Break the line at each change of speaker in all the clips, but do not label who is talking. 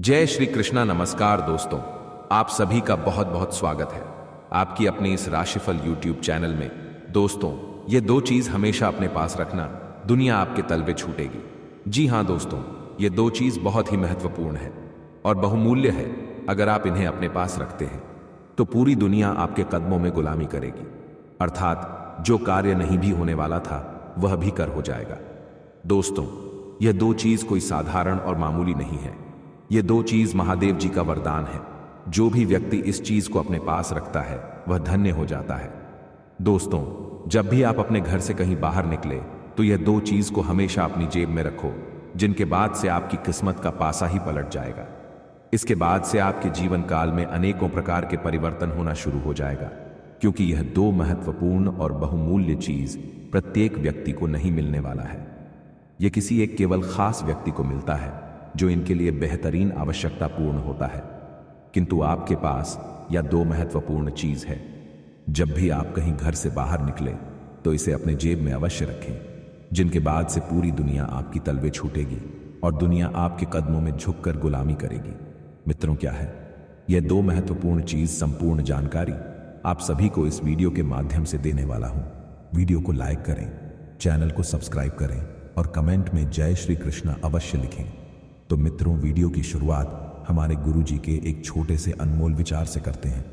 जय श्री कृष्णा। नमस्कार दोस्तों, आप सभी का बहुत बहुत स्वागत है आपकी अपनी इस राशिफल यूट्यूब चैनल में। दोस्तों, ये दो चीज हमेशा अपने पास रखना, दुनिया आपके तलवे छूटेगी। जी हाँ दोस्तों, ये दो चीज बहुत ही महत्वपूर्ण है और बहुमूल्य है। अगर आप इन्हें अपने पास रखते हैं तो पूरी दुनिया आपके कदमों में गुलामी करेगी, अर्थात जो कार्य नहीं भी होने वाला था वह भी कर हो जाएगा। दोस्तों, यह दो चीज कोई साधारण और मामूली नहीं है। ये दो चीज महादेव जी का वरदान है। जो भी व्यक्ति इस चीज को अपने पास रखता है वह धन्य हो जाता है। दोस्तों, जब भी आप अपने घर से कहीं बाहर निकले तो यह दो चीज को हमेशा अपनी जेब में रखो, जिनके बाद से आपकी किस्मत का पासा ही पलट जाएगा। इसके बाद से आपके जीवन काल में अनेकों प्रकार के परिवर्तन होना शुरू हो जाएगा, क्योंकि यह दो महत्वपूर्ण और बहुमूल्य चीज प्रत्येक व्यक्ति को नहीं मिलने वाला है। यह किसी एक केवल खास व्यक्ति को मिलता है जो इनके लिए बेहतरीन आवश्यकता पूर्ण होता है। किंतु आपके पास यह दो महत्वपूर्ण चीज है। जब भी आप कहीं घर से बाहर निकले तो इसे अपने जेब में अवश्य रखें, जिनके बाद से पूरी दुनिया आपकी तलवे छूटेगी और दुनिया आपके कदमों में झुककर गुलामी करेगी। मित्रों, क्या है यह दो महत्वपूर्ण चीज? संपूर्ण जानकारी आप सभी को इस वीडियो के माध्यम से देने वाला हूं। वीडियो को लाइक करें, चैनल को सब्सक्राइब करें और कमेंट में जय श्री कृष्णा अवश्य लिखें। तो मित्रों, वीडियो की शुरुआत हमारे गुरुजी के एक छोटे से अनमोल विचार से करते हैं।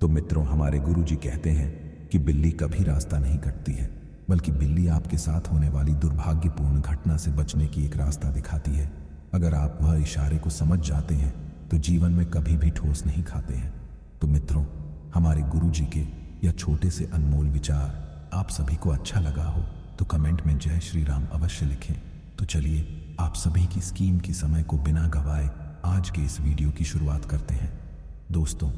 तो मित्रों, हमारे गुरुजी कहते हैं कि बिल्ली कभी रास्ता नहीं कटती है, बल्कि बिल्ली आपके साथ होने वाली दुर्भाग्यपूर्ण घटना से बचने की एक रास्ता दिखाती है। अगर आप वह इशारे को समझ जाते हैं तो जीवन में कभी भी ठोस नहीं खाते हैं। तो मित्रों, हमारे गुरुजी के यह छोटे से अनमोल विचार आप सभी को अच्छा लगा हो तो कमेंट में जय श्री राम अवश्य लिखें। तो चलिए, आप सभी की स्कीम की समय को बिना गवाए आज के इस वीडियो की शुरुआत करते हैं। दोस्तों,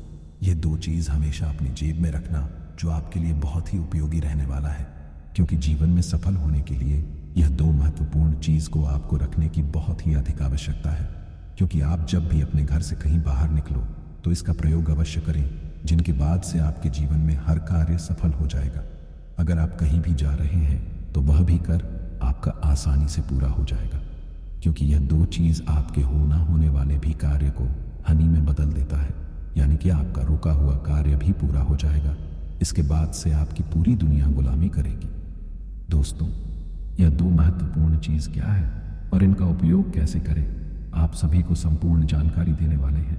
ये दो चीज हमेशा अपनी जेब में रखना, जो आपके लिए बहुत ही उपयोगी रहने वाला है, क्योंकि जीवन में सफल होने के लिए यह दो महत्वपूर्ण चीज को आपको रखने की बहुत ही अधिक आवश्यकता है। क्योंकि आप जब भी अपने घर से कहीं बाहर निकलो तो इसका प्रयोग अवश्य करें, जिनके बाद से आपके जीवन में हर कार्य सफल हो जाएगा। अगर आप कहीं भी जा रहे हैं तो वह भी कर आपका आसानी से पूरा हो जाएगा, क्योंकि यह दो चीज आपके होना होने वाले भी कार्य को हानि में बदल देता है। यानी कि आपका रुका हुआ कार्य भी पूरा हो जाएगा। इसके बाद से आपकी पूरी दुनिया गुलामी करेगी। दोस्तों, यह दो महत्वपूर्ण चीज क्या है और इनका उपयोग कैसे करें, आप सभी को संपूर्ण जानकारी देने वाले हैं।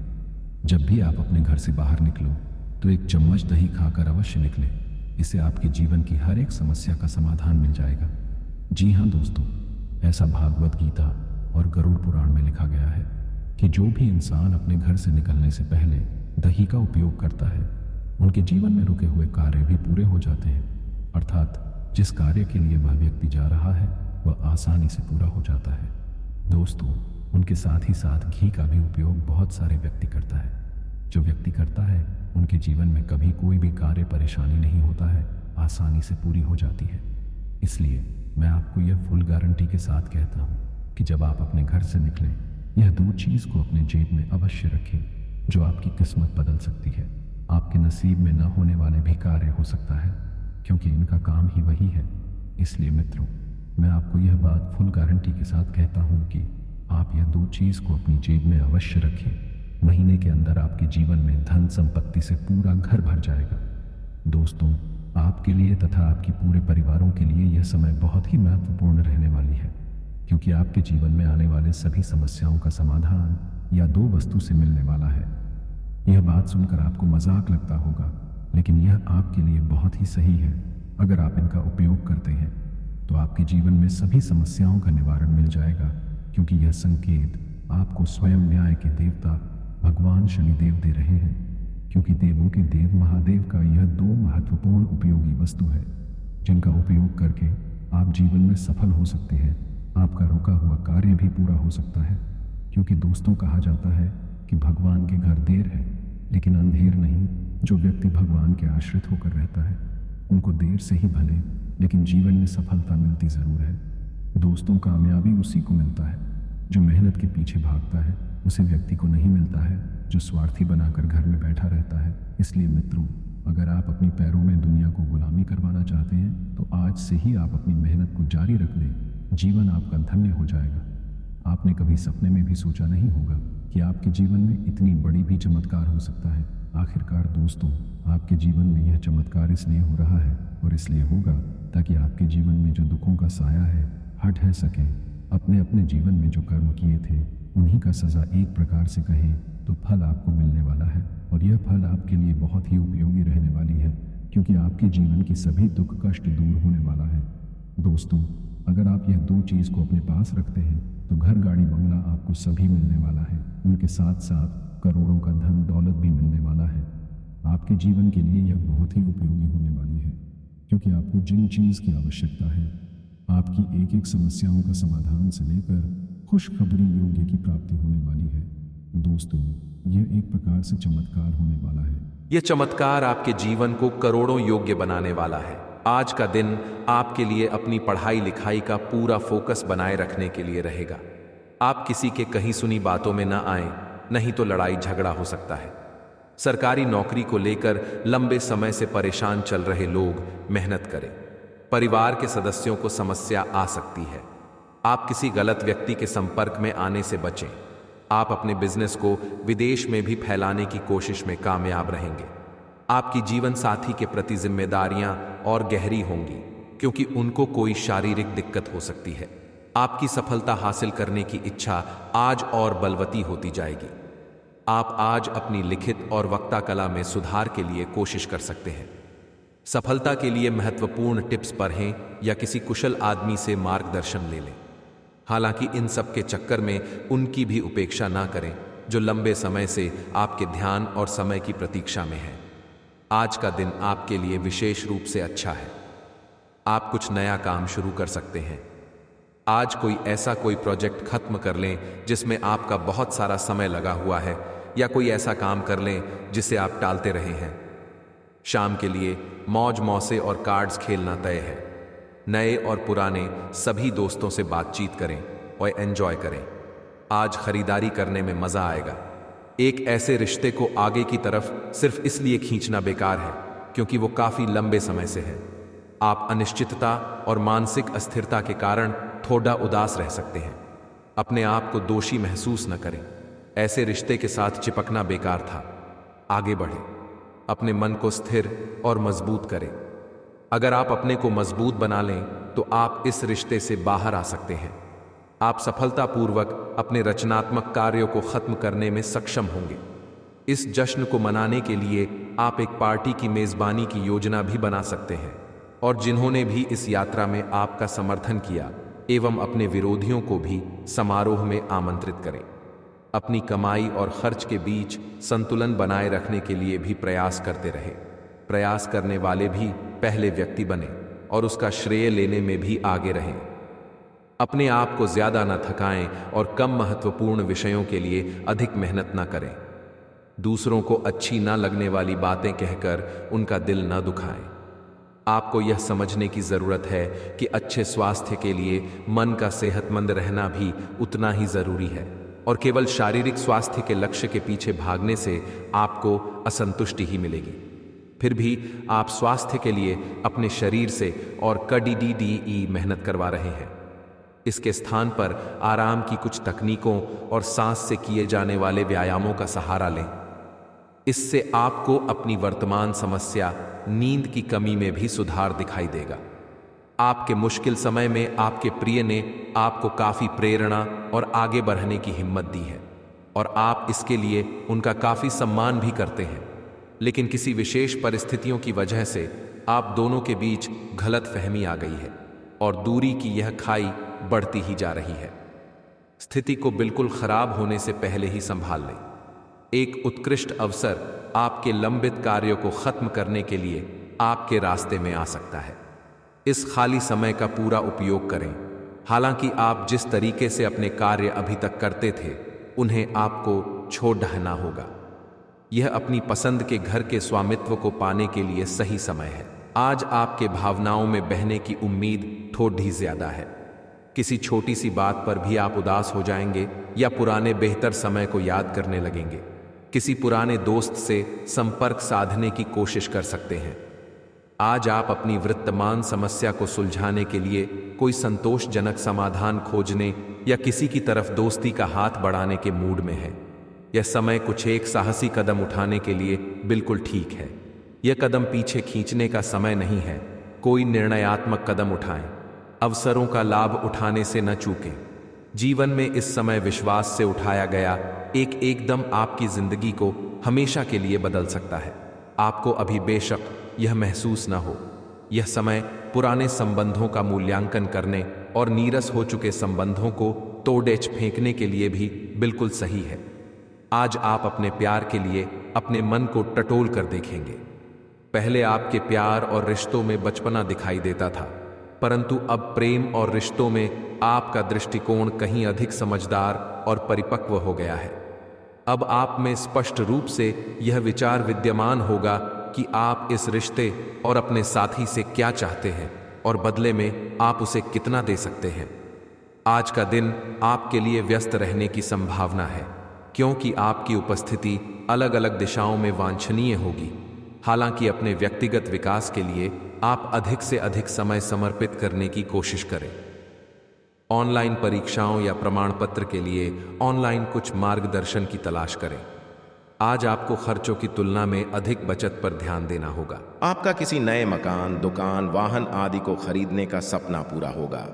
जब भी आप अपने घर से बाहर निकलो तो एक चम्मच दही खाकर अवश्य निकले। इससे आपके जीवन की हर एक समस्या का समाधान मिल जाएगा। जी हाँ दोस्तों, ऐसा भागवत गीता और गरुड़ पुराण में लिखा गया है कि जो भी इंसान अपने घर से निकलने से पहले दही का उपयोग करता है, उनके जीवन में रुके हुए कार्य भी पूरे हो जाते हैं। अर्थात जिस कार्य के लिए वह व्यक्ति जा रहा है वह आसानी से पूरा हो जाता है। दोस्तों, उनके साथ ही साथ घी का भी उपयोग बहुत सारे व्यक्ति करता है। जो व्यक्ति करता है उनके जीवन में कभी कोई भी कार्य परेशानी नहीं होता है, आसानी से पूरी हो जाती है। इसलिए मैं आपको यह फुल गारंटी के साथ कहता हूँ कि जब आप अपने घर से निकलें, यह दो चीज को अपने जेब में अवश्य रखें, जो आपकी किस्मत बदल सकती है। आपके नसीब में न होने वाले भी कार्य हो सकता है, क्योंकि इनका काम ही वही है। इसलिए मित्रों, मैं आपको यह बात फुल गारंटी के साथ कहता हूँ कि आप यह दो चीज को अपनी जेब में अवश्य रखें। महीने के अंदर आपके जीवन में धन संपत्ति से पूरा घर भर जाएगा। दोस्तों, आपके लिए तथा आपके पूरे परिवारों के लिए यह समय बहुत ही महत्वपूर्ण रहने वाली है, क्योंकि आपके जीवन में आने वाले सभी समस्याओं का समाधान या दो वस्तु से मिलने वाला है। यह बात सुनकर आपको मजाक लगता होगा, लेकिन यह आपके लिए बहुत ही सही है। अगर आप इनका उपयोग करते हैं तो आपके जीवन में सभी समस्याओं का निवारण मिल जाएगा, क्योंकि यह संकेत आपको स्वयं न्याय के देवता भगवान शनिदेव दे रहे हैं। क्योंकि देवों के देव महादेव का यह दो महत्वपूर्ण उपयोगी वस्तु है, जिनका उपयोग करके आप जीवन में सफल हो सकते हैं। आपका रुका हुआ कार्य भी पूरा हो सकता है, क्योंकि दोस्तों, कहा जाता है कि भगवान के घर देर है लेकिन अंधेर नहीं। जो व्यक्ति भगवान के आश्रित होकर रहता है उनको देर से ही भले लेकिन जीवन में सफलता मिलती जरूर है। दोस्तों, कामयाबी उसी को मिलता है जो मेहनत के पीछे भागता है। उसे व्यक्ति को नहीं मिलता है जो स्वार्थी बनाकर घर में बैठा रहता है। इसलिए मित्रों, अगर आप अपने पैरों में दुनिया को गुलामी करवाना चाहते हैं तो आज से ही आप अपनी मेहनत को जारी रख दें। जीवन आपका धन्य हो जाएगा।
आपने कभी सपने में भी सोचा नहीं होगा कि आपके जीवन में इतनी बड़ी भी चमत्कार हो सकता है। आखिरकार दोस्तों, आपके जीवन में यह चमत्कार इसलिए हो रहा है और इसलिए होगा ताकि आपके जीवन में जो दुखों का साया है हट सके। अपने अपने जीवन में जो कर्म किए थे उन्हीं का सज़ा एक प्रकार से कहें तो फल आपको मिलने वाला है, और यह फल आपके लिए बहुत ही उपयोगी रहने वाली है, क्योंकि आपके जीवन के सभी दुख कष्ट दूर होने वाला है। दोस्तों, अगर आप यह दो चीज़ को अपने पास रखते हैं तो घर, गाड़ी, बंगला आपको सभी मिलने वाला है। उनके साथ साथ करोड़ों का धन दौलत भी मिलने वाला है। आपके जीवन के लिए यह बहुत ही उपयोगी होने वाली है, क्योंकि आपको जिन चीज़ की आवश्यकता है, आपकी एक एक समस्याओं का समाधान से लेकर खुशखबरी योग्य की प्राप्ति होने वाली है। दोस्तों, यह एक प्रकार से चमत्कार होने वाला है।
यह चमत्कार आपके जीवन को करोड़ों योग्य बनाने वाला है। आज का दिन आपके लिए अपनी पढ़ाई लिखाई का पूरा फोकस बनाए रखने के लिए रहेगा। आप किसी के कहीं सुनी बातों में न आए, नहीं तो लड़ाई झगड़ा हो सकता है। सरकारी नौकरी को लेकर लंबे समय से परेशान चल रहे लोग मेहनत करें। परिवार के सदस्यों को समस्या आ सकती है। आप किसी गलत व्यक्ति के संपर्क में आने से बचें। आप अपने बिजनेस को विदेश में भी फैलाने की कोशिश में कामयाब रहेंगे। आपकी जीवन साथी के प्रति जिम्मेदारियां और गहरी होंगी, क्योंकि उनको कोई शारीरिक दिक्कत हो सकती है। आपकी सफलता हासिल करने की इच्छा आज और बलवती होती जाएगी। आप आज अपनी लिखित और वक्ता कला में सुधार के लिए कोशिश कर सकते हैं। सफलता के लिए महत्वपूर्ण टिप्स पढ़ें या किसी कुशल आदमी से मार्गदर्शन ले लें। हालांकि इन सब के चक्कर में उनकी भी उपेक्षा ना करें जो लंबे समय से आपके ध्यान और समय की प्रतीक्षा में है। आज का दिन आपके लिए विशेष रूप से अच्छा है। आप कुछ नया काम शुरू कर सकते हैं। आज कोई प्रोजेक्ट खत्म कर लें जिसमें आपका बहुत सारा समय लगा हुआ है, या कोई ऐसा काम कर लें जिसे आप टालते रहे हैं। शाम के लिए मौज मौसे और कार्ड्स खेलना तय है। नए और पुराने सभी दोस्तों से बातचीत करें और एंजॉय करें। आज खरीदारी करने में मजा आएगा। एक ऐसे रिश्ते को आगे की तरफ सिर्फ इसलिए खींचना बेकार है क्योंकि वो काफी लंबे समय से है। आप अनिश्चितता और मानसिक अस्थिरता के कारण थोड़ा उदास रह सकते हैं। अपने आप को दोषी महसूस न करें। ऐसे रिश्ते के साथ चिपकना बेकार था। आगे बढ़ें। अपने मन को स्थिर और मजबूत करें। अगर आप अपने को मजबूत बना लें तो आप इस रिश्ते से बाहर आ सकते हैं। आप सफलतापूर्वक अपने रचनात्मक कार्यों को खत्म करने में सक्षम होंगे। इस जश्न को मनाने के लिए आप एक पार्टी की मेजबानी की योजना भी बना सकते हैं, और जिन्होंने भी इस यात्रा में आपका समर्थन किया एवं अपने विरोधियों को भी समारोह में आमंत्रित करें। अपनी कमाई और खर्च के बीच संतुलन बनाए रखने के लिए भी प्रयास करते रहे। प्रयास करने वाले भी पहले व्यक्ति बने और उसका श्रेय लेने में भी आगे रहें। अपने आप को ज्यादा न थकाएं और कम महत्वपूर्ण विषयों के लिए अधिक मेहनत न करें। दूसरों को अच्छी न लगने वाली बातें कहकर उनका दिल न दुखाएं। आपको यह समझने की जरूरत है कि अच्छे स्वास्थ्य के लिए मन का सेहतमंद रहना भी उतना ही जरूरी है, और केवल शारीरिक स्वास्थ्य के लक्ष्य के पीछे भागने से आपको असंतुष्टि ही मिलेगी। फिर भी आप स्वास्थ्य के लिए अपने शरीर से और कड़ी मेहनत करवा रहे हैं। इसके स्थान पर आराम की कुछ तकनीकों और सांस से किए जाने वाले व्यायामों का सहारा लें। इससे आपको अपनी वर्तमान समस्या नींद की कमी में भी सुधार दिखाई देगा। आपके मुश्किल समय में आपके प्रिय ने आपको काफी प्रेरणा और आगे बढ़ने की हिम्मत दी है, और आप इसके लिए उनका काफी सम्मान भी करते हैं। लेकिन किसी विशेष परिस्थितियों की वजह से आप दोनों के बीच गलतफहमी आ गई है और दूरी की यह खाई बढ़ती ही जा रही है। स्थिति को बिल्कुल खराब होने से पहले ही संभाल लें। एक उत्कृष्ट अवसर आपके लंबित कार्यों को खत्म करने के लिए आपके रास्ते में आ सकता है। इस खाली समय का पूरा उपयोग करें। हालांकि आप जिस तरीके से अपने कार्य अभी तक करते थे उन्हें आपको छोड़ देना होगा। यह अपनी पसंद के घर के स्वामित्व को पाने के लिए सही समय है। आज आपके भावनाओं में बहने की उम्मीद थोड़ी ज्यादा है। किसी छोटी सी बात पर भी आप उदास हो जाएंगे या पुराने बेहतर समय को याद करने लगेंगे। किसी पुराने दोस्त से संपर्क साधने की कोशिश कर सकते हैं। आज आप अपनी वर्तमान समस्या को सुलझाने के लिए कोई संतोषजनक समाधान खोजने या किसी की तरफ दोस्ती का हाथ बढ़ाने के मूड में हैं। यह समय कुछ एक साहसी कदम उठाने के लिए बिल्कुल ठीक है। यह कदम पीछे खींचने का समय नहीं है। कोई निर्णयात्मक कदम उठाएं। अवसरों का लाभ उठाने से न चूकें। जीवन में इस समय विश्वास से उठाया गया एकदम आपकी जिंदगी को हमेशा के लिए बदल सकता है। आपको अभी बेशक यह महसूस न हो, यह समय पुराने संबंधों का मूल्यांकन करने और नीरस हो चुके संबंधों को तोड़ेच फेंकने के लिए भी बिल्कुल सही है। आज आप अपने प्यार के लिए अपने मन को टटोल कर देखेंगे। पहले आपके प्यार और रिश्तों में बचपना दिखाई देता था, परंतु अब प्रेम और रिश्तों में आपका दृष्टिकोण कहीं अधिक समझदार और परिपक्व हो गया है। अब आप में स्पष्ट रूप से यह विचार विद्यमान होगा कि आप इस रिश्ते और अपने साथी से क्या चाहते हैं और बदले में आप उसे कितना दे सकते हैं। आज का दिन आपके लिए व्यस्त रहने की संभावना है, क्योंकि आपकी उपस्थिति अलग अलग दिशाओं में वांछनीय होगी। हालांकि अपने व्यक्तिगत विकास के लिए आप अधिक से अधिक समय समर्पित करने की कोशिश करें। ऑनलाइन परीक्षाओं या प्रमाण पत्र के लिए ऑनलाइन कुछ मार्गदर्शन की तलाश करें। आज आपको खर्चों की तुलना में अधिक बचत पर ध्यान देना होगा।
आपका किसी नए मकान, दुकान, वाहन आदि को खरीदने का सपना पूरा होगा,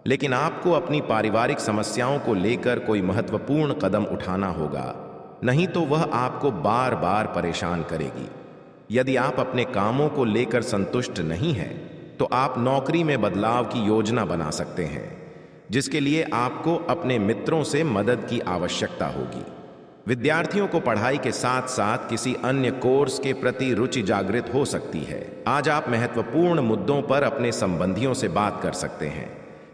लेकिन आपको अपनी पारिवारिक समस्याओं को लेकर कोई महत्वपूर्ण कदम उठाना होगा, नहीं तो वह आपको बार बार परेशान करेगी। यदि आप अपने कामों को लेकर संतुष्ट नहीं हैं, तो आप नौकरी में बदलाव की योजना बना सकते हैं, जिसके लिए आपको अपने मित्रों से मदद की आवश्यकता होगी। विद्यार्थियों को पढ़ाई के साथ साथ किसी अन्य कोर्स के प्रति रुचि जागृत हो सकती है। आज आप महत्वपूर्ण मुद्दों पर अपने संबंधियों से बात कर सकते हैं।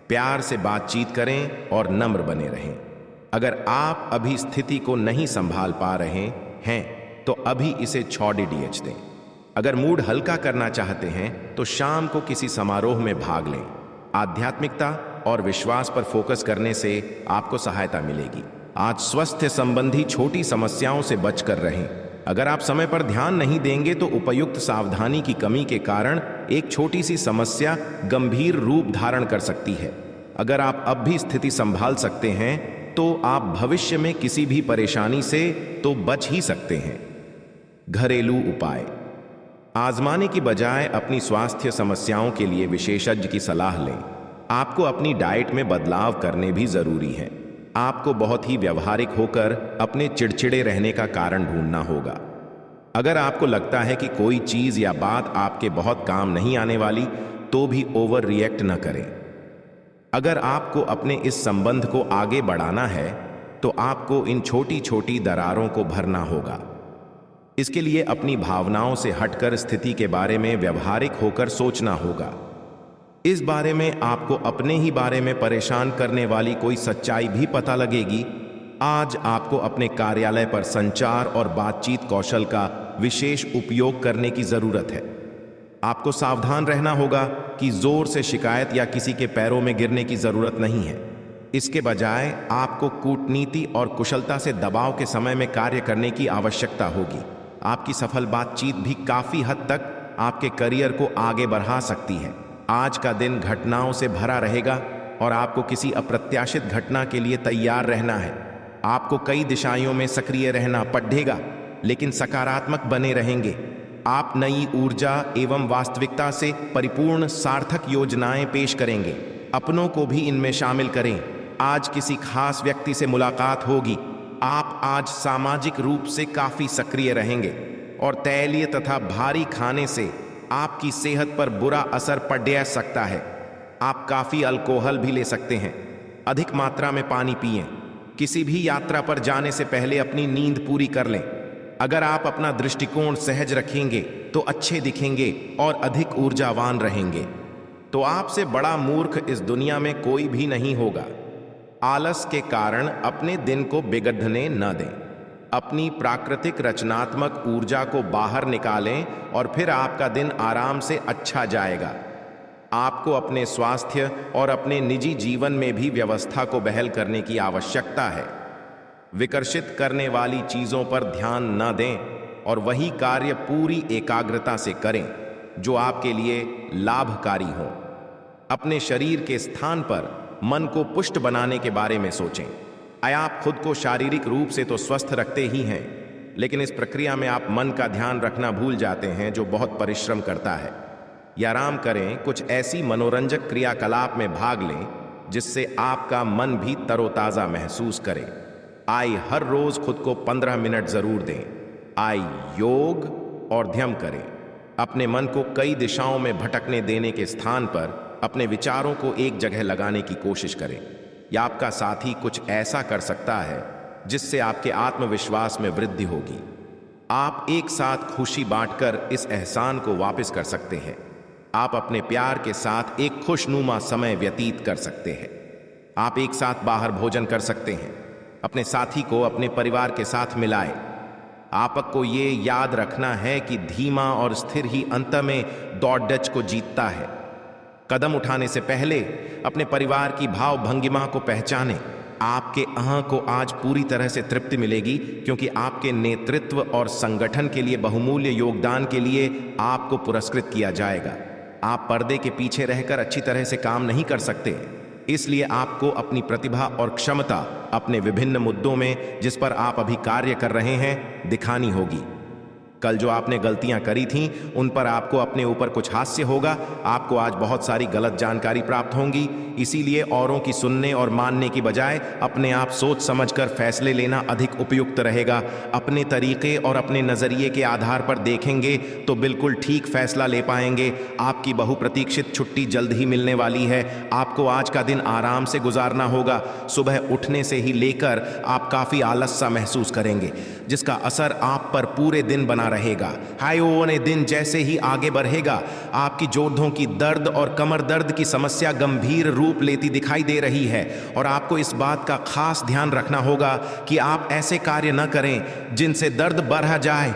प्यार से बातचीत करें और नम्र बने रहें। अगर आप अभी स्थिति को नहीं संभाल पा रहे हैं तो अभी इसे छोड़ दें। अगर मूड हल्का करना चाहते हैं तो शाम को किसी समारोह में भाग लें। आध्यात्मिकता और विश्वास पर फोकस करने से आपको सहायता मिलेगी। आज स्वास्थ्य संबंधी छोटी समस्याओं से बचकर रहें। अगर आप समय पर ध्यान नहीं देंगे तो उपयुक्त सावधानी की कमी के कारण एक छोटी सी समस्या गंभीर रूप धारण कर सकती है। अगर आप अब भी स्थिति संभाल सकते हैं तो आप भविष्य में किसी भी परेशानी से तो बच ही सकते हैं। घरेलू उपाय आजमाने की बजाय अपनी स्वास्थ्य समस्याओं के लिए विशेषज्ञ की सलाह लें। आपको अपनी डाइट में बदलाव करने भी जरूरी है। आपको बहुत ही व्यवहारिक होकर अपने चिड़चिड़े रहने का कारण ढूंढना होगा। अगर आपको लगता है कि कोई चीज या बात आपके बहुत काम नहीं आने वाली, तो भी ओवर रिएक्ट न करें। अगर आपको अपने इस संबंध को आगे बढ़ाना है तो आपको इन छोटी छोटी दरारों को भरना होगा। इसके लिए अपनी भावनाओं से हटकर स्थिति के बारे में व्यवहारिक होकर सोचना होगा। इस बारे में आपको अपने ही बारे में परेशान करने वाली कोई सच्चाई भी पता लगेगी। आज आपको अपने कार्यालय पर संचार और बातचीत कौशल का विशेष उपयोग करने की जरूरत है। आपको सावधान रहना होगा कि जोर से शिकायत या किसी के पैरों में गिरने की जरूरत नहीं है। इसके बजाय आपको कूटनीति और कुशलता से दबाव के समय में कार्य करने की आवश्यकता होगी। आपकी सफल बातचीत भी काफी हद तक आपके करियर को आगे बढ़ा सकती है। आज का दिन घटनाओं से भरा रहेगा और आपको किसी अप्रत्याशित घटना के लिए तैयार रहना है। आपको कई दिशाओं में सक्रिय रहना पड़ेगा, लेकिन सकारात्मक बने रहेंगे। आप नई ऊर्जा एवं वास्तविकता से परिपूर्ण सार्थक योजनाएं पेश करेंगे। अपनों को भी इनमें शामिल करें। आज किसी खास व्यक्ति से मुलाकात होगी। आप आज सामाजिक रूप से काफी सक्रिय रहेंगे और तैलीय तथा भारी खाने से आपकी सेहत पर बुरा असर पड़ सकता है। आप काफी अल्कोहल भी ले सकते हैं। अधिक मात्रा में पानी पिएं। किसी भी यात्रा पर जाने से पहले अपनी नींद पूरी कर लें। अगर आप अपना दृष्टिकोण सहज रखेंगे तो अच्छे दिखेंगे और अधिक ऊर्जावान रहेंगे। तो आपसे बड़ा मूर्ख इस दुनिया में कोई भी नहीं होगा। आलस के कारण अपने दिन को बिगड़ने न दें। अपनी प्राकृतिक रचनात्मक ऊर्जा को बाहर निकालें और फिर आपका दिन आराम से अच्छा जाएगा। आपको अपने स्वास्थ्य और अपने निजी जीवन में भी व्यवस्था को बहाल करने की आवश्यकता है। विकर्षित करने वाली चीजों पर ध्यान न दें और वही कार्य पूरी एकाग्रता से करें जो आपके लिए लाभकारी हो। अपने शरीर के स्थान पर मन को पुष्ट बनाने के बारे में सोचें। आप खुद को शारीरिक रूप से तो स्वस्थ रखते ही हैं, लेकिन इस प्रक्रिया में आप मन का ध्यान रखना भूल जाते हैं, जो बहुत परिश्रम करता है। या आराम करें, कुछ ऐसी मनोरंजक क्रियाकलाप में भाग लें जिससे आपका मन भी तरोताजा महसूस करे। हर रोज खुद को 15 मिनट जरूर दें। योग और ध्यान करें। अपने मन को कई दिशाओं में भटकने देने के स्थान पर अपने विचारों को एक जगह लगाने की कोशिश करें। या आपका साथी कुछ ऐसा कर सकता है जिससे आपके आत्मविश्वास में वृद्धि होगी। आप एक साथ खुशी बांटकर इस एहसान को वापस कर सकते हैं। आप अपने प्यार के साथ एक खुशनुमा समय व्यतीत कर सकते हैं। आप एक साथ बाहर भोजन कर सकते हैं। अपने साथी को अपने परिवार के साथ मिलाएं। आपको ये याद रखना है कि धीमा और स्थिर ही अंत में दौड़ को जीतता है। कदम उठाने से पहले अपने परिवार की भाव भंगिमा को पहचानें। आपके को आज पूरी तरह से तृप्ति मिलेगी, क्योंकि आपके नेतृत्व और संगठन के लिए बहुमूल्य योगदान के लिए आपको पुरस्कृत किया जाएगा। आप पर्दे के पीछे रहकर अच्छी तरह से काम नहीं कर सकते, इसलिए आपको अपनी प्रतिभा और क्षमता अपने विभिन्न मुद्दों में जिस पर आप अभी कार्य कर रहे हैं दिखानी होगी। कल जो आपने गलतियां करी थीं उन पर आपको अपने ऊपर कुछ हास्य होगा। आपको आज बहुत सारी गलत जानकारी प्राप्त होंगी, इसीलिए औरों की सुनने और मानने की बजाय अपने आप सोच समझकर फैसले लेना अधिक उपयुक्त रहेगा। अपने तरीके और अपने नज़रिए के आधार पर देखेंगे तो बिल्कुल ठीक फैसला ले पाएंगे। आपकी बहुप्रतीक्षित छुट्टी जल्द ही मिलने वाली है। आपको आज का दिन आराम से गुजारना होगा। सुबह उठने से ही लेकर आप काफ़ी आलस सा महसूस करेंगे, जिसका असर आप पर पूरे दिन बना रहेगा। ने दिन जैसे ही आगे बढ़ेगा, आपकी जोड़ों की दर्द और कमर दर्द की समस्या गंभीर रूप लेती दिखाई दे रही है, और आपको इस बात का खास ध्यान रखना होगा कि आप ऐसे कार्य न करें जिनसे दर्द बढ़ जाए।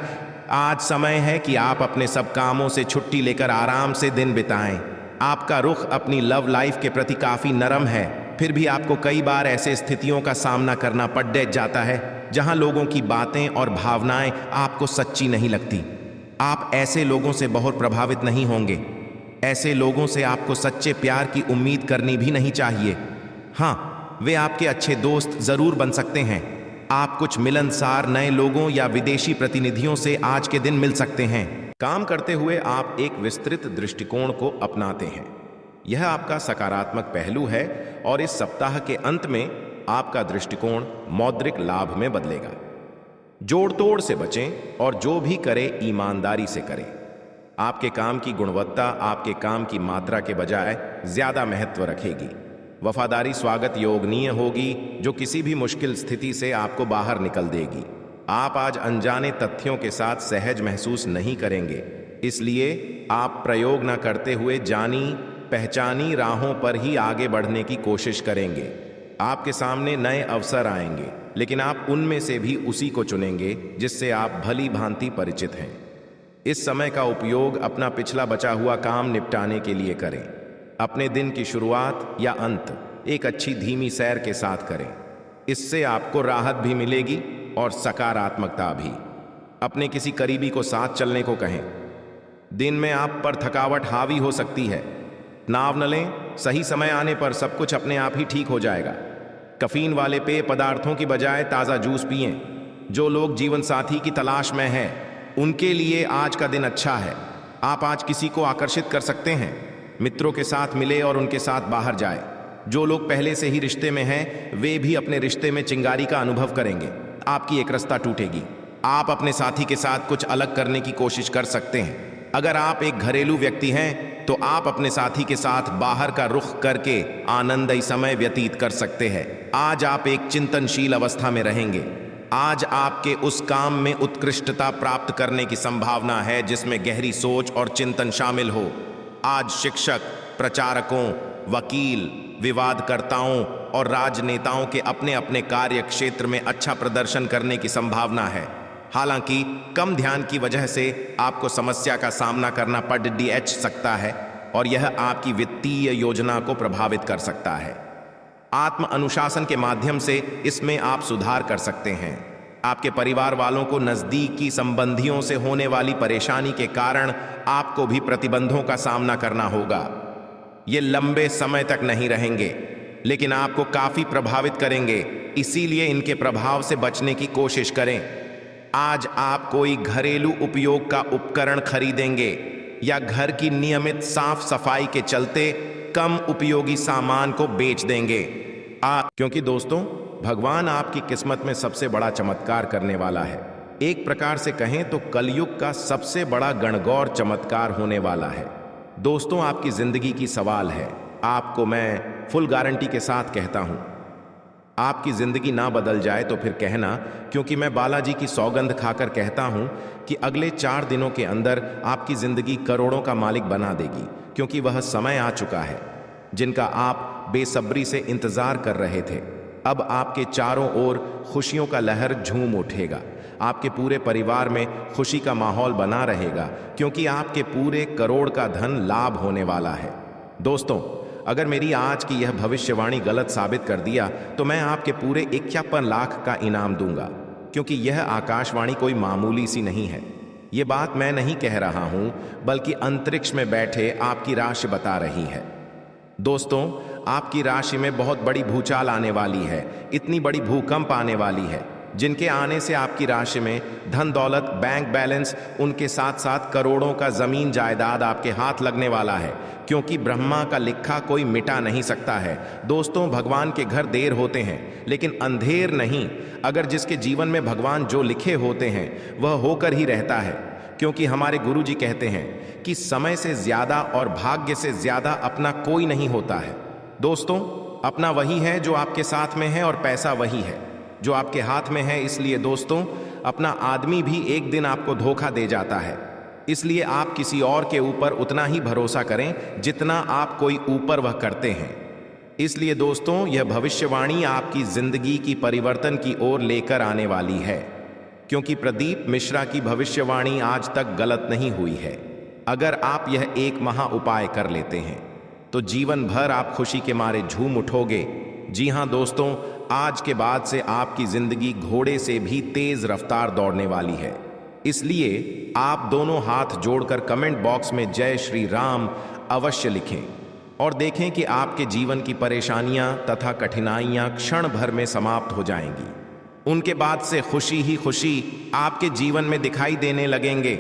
आज समय है कि आप अपने सब कामों से छुट्टी लेकर आराम से दिन बिताएं। आपका रुख अपनी लव लाइफ के प्रति काफी नरम है, फिर भी आपको कई बार ऐसे स्थितियों का सामना करना पड़ जाता है जहां लोगों की बातें और भावनाएं आपको सच्ची नहीं लगती। आप ऐसे लोगों से बहुत प्रभावित नहीं होंगे। ऐसे लोगों से आपको सच्चे प्यार की उम्मीद करनी भी नहीं चाहिए। हाँ, वे आपके अच्छे दोस्त जरूर बन सकते हैं। आप कुछ मिलनसार नए लोगों या विदेशी प्रतिनिधियों से आज के दिन मिल सकते हैं। काम करते हुए आप एक विस्तृत दृष्टिकोण को अपनाते हैं। यह आपका सकारात्मक पहलू है, और इस सप्ताह के अंत में आपका दृष्टिकोण मौद्रिक लाभ में बदलेगा। जोड़ तोड़ से बचें और जो भी करे ईमानदारी से करें। आपके काम की गुणवत्ता आपके काम की मात्रा के बजाय ज्यादा महत्व रखेगी। वफादारी स्वागत योगनीय होगी, जो किसी भी मुश्किल स्थिति से आपको बाहर निकल देगी। आप आज अनजाने तथ्यों के साथ सहज महसूस नहीं करेंगे, इसलिए आप प्रयोग न करते हुए जानी पहचानी राहों पर ही आगे बढ़ने की कोशिश करेंगे। आपके सामने नए अवसर आएंगे, लेकिन आप उनमें से भी उसी को चुनेंगे जिससे आप भली भांति परिचित हैं। इस समय का उपयोग अपना पिछला बचा हुआ काम निपटाने के लिए करें। अपने दिन की शुरुआत या अंत एक अच्छी धीमी सैर के साथ करें। इससे आपको राहत भी मिलेगी और सकारात्मकता भी। अपने किसी करीबी को साथ चलने को कहें। दिन में आप पर थकावट हावी हो सकती है, नाव न लें। सही समय आने पर सब कुछ अपने आप ही ठीक हो जाएगा। कैफीन वाले पेय पदार्थों की बजाय ताज़ा जूस पिएं। जो लोग जीवन साथी की तलाश में हैं, उनके लिए आज का दिन अच्छा है। आप आज किसी को आकर्षित कर सकते हैं। मित्रों के साथ मिले और उनके साथ बाहर जाए। जो लोग पहले से ही रिश्ते में हैं, वे भी अपने रिश्ते में चिंगारी का अनुभव करेंगे। आपकी एकरसता टूटेगी। आप अपने साथी के साथ कुछ अलग करने की कोशिश कर सकते हैं। अगर आप एक घरेलू व्यक्ति हैं तो आप अपने साथी के साथ बाहर का रुख करके आनंदमय समय व्यतीत कर सकते हैं। आज आप एक चिंतनशील अवस्था में रहेंगे। आज आपके उस काम में उत्कृष्टता प्राप्त करने की संभावना है जिसमें गहरी सोच और चिंतन शामिल हो। आज शिक्षक, प्रचारकों, वकील, विवादकर्ताओं और राजनेताओं के अपने अपने कार्य क्षेत्र में अच्छा प्रदर्शन करने की संभावना है। हालांकि कम ध्यान की वजह से आपको समस्या का सामना करना पड़ सकता है, और यह आपकी वित्तीय योजना को प्रभावित कर सकता है। आत्म अनुशासन के माध्यम से इसमें आप सुधार कर सकते हैं। आपके परिवार वालों को नजदीकी संबंधियों से होने वाली परेशानी के कारण आपको भी प्रतिबंधों का सामना करना होगा। ये लंबे समय तक नहीं रहेंगे। लेकिन आपको काफी प्रभावित करेंगे, इसीलिए इनके प्रभाव से बचने की कोशिश करें। आज आप कोई घरेलू उपयोग का उपकरण खरीदेंगे या घर की नियमित साफ सफाई के चलते कम उपयोगी सामान को बेच देंगे। क्योंकि दोस्तों, भगवान आपकी किस्मत में सबसे बड़ा चमत्कार करने वाला है। एक प्रकार से कहें तो कलयुग का सबसे बड़ा गणगौर चमत्कार होने वाला है। दोस्तों, आपकी जिंदगी की सवाल है। आपको मैं फुल गारंटी के साथ कहता हूं, आपकी जिंदगी ना बदल जाए तो फिर कहना, क्योंकि मैं बालाजी की सौगंध खाकर कहता हूं कि अगले 4 दिनों के अंदर आपकी जिंदगी करोड़ों का मालिक बना देगी। क्योंकि वह समय आ चुका है जिनका आप बेसब्री से इंतजार कर रहे थे। अब आपके चारों ओर खुशियों का लहर झूम उठेगा। आपके पूरे परिवार में खुशी का माहौल बना रहेगा, क्योंकि आपके पूरे करोड़ का धन लाभ होने वाला है। दोस्तों, अगर मेरी आज की यह भविष्यवाणी गलत साबित कर दिया तो मैं आपके पूरे 51 लाख का इनाम दूंगा, क्योंकि यह आकाशवाणी कोई मामूली सी नहीं है। ये बात मैं नहीं कह रहा हूं, बल्कि अंतरिक्ष में बैठे आपकी राशि बता रही है। दोस्तों, आपकी राशि में बहुत बड़ी भूचाल आने वाली है, इतनी बड़ी भूकंप आने वाली है, जिनके आने से आपकी राशि में धन दौलत, बैंक बैलेंस, उनके साथ साथ करोड़ों का जमीन जायदाद आपके हाथ लगने वाला है, क्योंकि ब्रह्मा का लिखा कोई मिटा नहीं सकता है। दोस्तों, भगवान के घर देर होते हैं लेकिन अंधेर नहीं। अगर जिसके जीवन में भगवान जो लिखे होते हैं वह होकर ही रहता है, क्योंकि हमारे गुरुजी कहते हैं कि समय से ज्यादा और भाग्य से ज्यादा अपना कोई नहीं होता है। दोस्तों, अपना वही है जो आपके साथ में है और पैसा वही है जो आपके हाथ में है। इसलिए दोस्तों, अपना आदमी भी एक दिन आपको धोखा दे जाता है। इसलिए आप किसी और के ऊपर उतना ही भरोसा करें जितना आप कोई ऊपर वह करते हैं। इसलिए दोस्तों, यह भविष्यवाणी आपकी जिंदगी की परिवर्तन की ओर लेकर आने वाली है, क्योंकि प्रदीप मिश्रा की भविष्यवाणी आज तक गलत नहीं हुई है। अगर आप यह एक महा उपाय कर लेते हैं तो जीवन भर आप खुशी के मारे झूम उठोगे। जी हां दोस्तों, आज के बाद से आपकी जिंदगी घोड़े से भी तेज रफ्तार दौड़ने वाली है। इसलिए आप दोनों हाथ जोड़कर कमेंट बॉक्स में जय श्री राम अवश्य लिखें और देखें कि आपके जीवन की परेशानियां तथा कठिनाइयां क्षण भर में समाप्त हो जाएंगी। उनके बाद से खुशी ही खुशी आपके जीवन में दिखाई देने लगेंगे,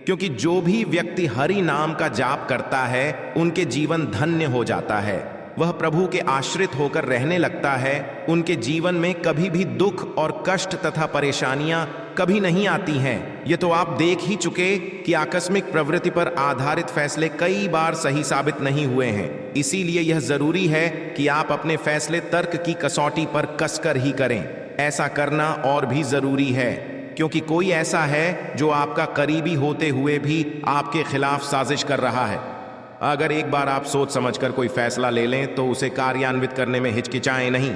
क्योंकि जो भी व्यक्ति हरि नाम का जाप करता है उनके जीवन धन्य हो जाता है। वह प्रभु के आश्रित होकर रहने लगता है। उनके जीवन में कभी भी दुख और कष्ट तथा परेशानियां कभी नहीं आती हैं। ये तो आप देख ही चुके कि आकस्मिक प्रवृत्ति पर आधारित फैसले कई बार सही साबित नहीं हुए हैं। इसीलिए यह जरूरी है कि आप अपने फैसले तर्क की कसौटी पर कसकर ही करें। ऐसा करना और भी जरूरी है, क्योंकि कोई ऐसा है जो आपका करीबी होते हुए भी आपके खिलाफ साजिश कर रहा है। अगर एक बार आप सोच समझकर कोई फैसला ले लें तो उसे कार्यान्वित करने में हिचकिचाएं नहीं।